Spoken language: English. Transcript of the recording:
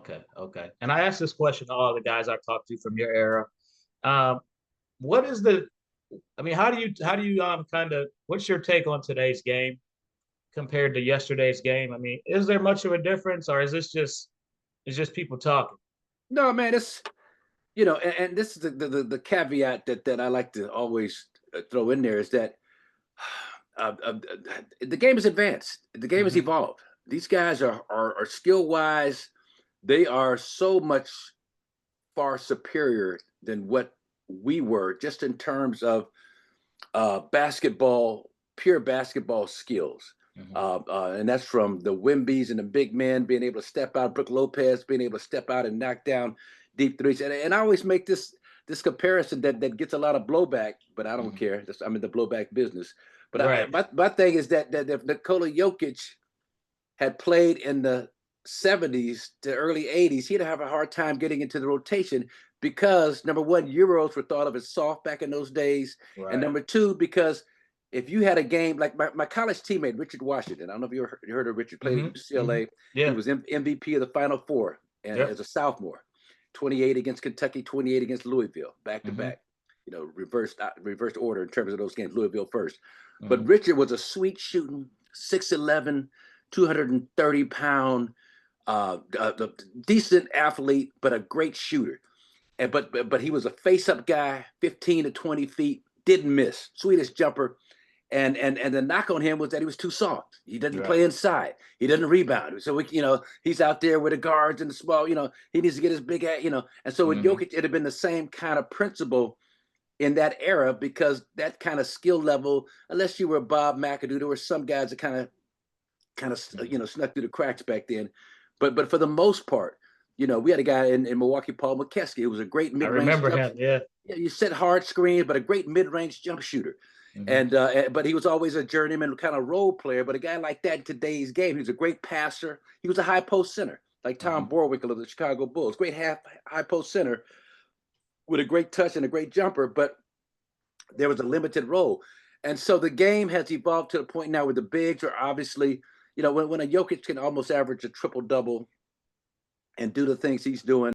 Okay, okay. And I asked this question to all the guys I talked to from your era. Um, what is the? I mean, how do you kind of? What's your take on today's game compared to yesterday's game? I mean, is there much of a difference, or is this just it's just people talking? No, man, it's and this is the caveat that I like to always throw in there is that the game is advanced. The game has Hmm. evolved. These guys are skill wise. They are so much far superior than what we were, just in terms of basketball, pure basketball skills. Hmm. And that's from the Wimbies and the big men being able to step out, Brook Lopez being able to step out and knock down deep threes. And I always make this comparison that gets a lot of blowback, but I don't Hmm. care. I'm in the blowback business. But Right. my thing is that if Nikola Jokic had played in the 70s to early 80s, he'd have a hard time getting into the rotation because number one, Euros were thought of as soft back in those days. And Right. number two, because if you had a game like my college teammate, Richard Washington, I don't know if you heard of Richard, played at Hmm. Hmm. UCLA. He Yeah. was MVP of the Final Four Yep. as a sophomore, 28 against Kentucky, 28 against Louisville, back to Hmm. back. Reversed order in terms of those games. Louisville first, but Hmm. Richard was a sweet shooting 6'11", 230-pound, decent athlete, but a great shooter. And but he was a face-up guy, 15 to 20 feet, didn't miss, sweetest jumper. And the knock on him was that he was too soft. He doesn't Right. play inside. He doesn't rebound. So he's out there with the guards and the small. He needs to get his big. And so with Hmm. Jokic, it had been the same kind of principle in that era because that kind of skill level, unless you were Bob McAdoo, there were some guys that kind of Hmm. snuck through the cracks back then. But for the most part, we had a guy in Milwaukee, Paul McKeskey, who was a great I mid-range remember jump. him. Yeah. Yeah, you set hard screens, but a great mid-range jump shooter. Hmm. But he was always a journeyman kind of role player. But a guy like that in today's game, he was a great passer. He was a high post center, like Tom Hmm. Borwinkle of the Chicago Bulls, great high post center with a great touch and a great jumper. But there was a limited role. And so the game has evolved to the point now where the bigs are obviously, when a Jokic can almost average a triple double and do the things he's doing